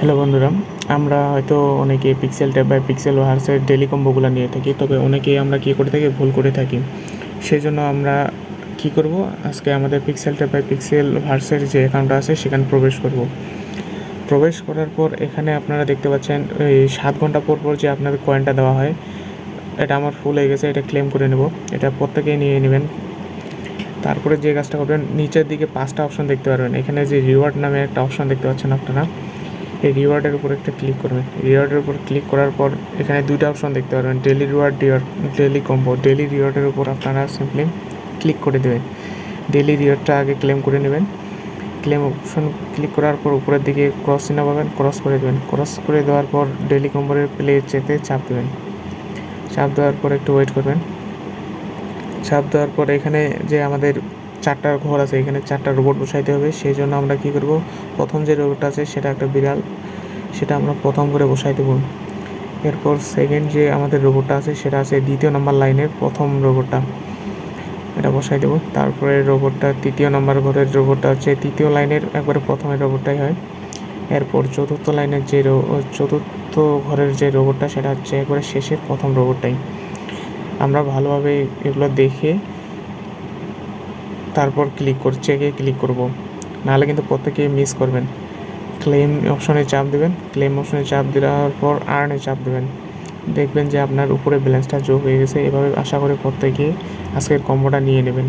Hello বন্ধুরা, আমরা হয়তো অনেকে পিক্সেল ট্যাব বা পিক্সেল ওয়ার্সের ডেলি কম্বোগুলো নিয়ে থাকি, তবে অনেকেই আমরা কী করে থাকি, ভুল করে থাকি। সেই জন্য আমরা কী করব, আজকে আমাদের পিক্সেল ট্যাব বা পিক্সেল ওয়ার্সের যে অ্যাকাউন্টটা আছে সেখানে প্রবেশ করব। প্রবেশ করার পর এখানে আপনারা দেখতে পাচ্ছেন এই 7 ঘন্টা পর পর যে আপনাদের কয়েনটা দেওয়া হয়, এটা আমার ফুল হয়ে গেছে, এটা ক্লেম করে নেব। এটা প্রত্যেকেই নিয়ে নেবেন। তারপরে যে কাজটা করবেন, নিচের দিকে 5টা অপশন দেখতে পারবেন। এখানে যে রিওয়ার্ড নামে একটা অপশন দেখতে পাচ্ছেন আপনারা, এই রিওয়ার্ডের উপর একটা ক্লিক করবেন। রিওয়ার্ডের উপর ক্লিক করার পর এখানে 2টা অপশন দেখতে পারবেন, daily reward, daily combo. Daily রিওয়ার্ডের উপর আপনারা সিম্পলি ক্লিক করে দেবেন। ডেলি রিওয়ার্ডটা আগে ক্লেম করে নেবেন। ক্লেম অপশন ক্লিক করার পর উপরের দিকে ক্রস চিহ্ন পাবেন, ক্রস করে দেবেন। ক্রস করে দেওয়ার পর ডেলি কম্বোর প্লে চেতে চাপ দেবেন। চাপ দেওয়ার পর একটু ওয়েট করবেন। চাপ দেওয়ার পর এখানে যে আমাদের 4টা ঘর আছে, এখানে 4টা রোবট বসাইতে হবে। সেই জন্য আমরা কী করব, প্রথম যে রোবটটা আছে সেটা একটা বিড়াল, সেটা আমরা প্রথম করে বসাই দেব। এরপর সেকেন্ড যে আমাদের রোবটটা আছে সেটা আছে 2য় নম্বর লাইনের প্রথম রোবটটা, এটা বসাই দেব। তারপরে রোবটটা 3য় নম্বর ঘরের রোবটটা হচ্ছে 3য় লাইনের একবারে প্রথমের রোবটটাই হয়। এরপর 4র্থ লাইনের যে 4র্থ ঘরের যে রোবটটা সেটা হচ্ছে একবারে শেষের প্রথম রোবটটাই। আমরা ভালোভাবে এগুলো দেখে তারপর চেকে ক্লিক করব, নাহলে কিন্তু প্রত্যেকেই মিস করবেন। ক্লেম অপশনে চাপ দেবেন। ক্লেম অপশনে চাপ দেওয়ার পর আর্নে চাপ দেবেন। দেখবেন যে আপনার উপরে ব্যালেন্সটা যোগ হয়ে গেছে। এভাবে আশা করি প্রত্যেকে আজকের কম্বোটা নিয়ে নেবেন।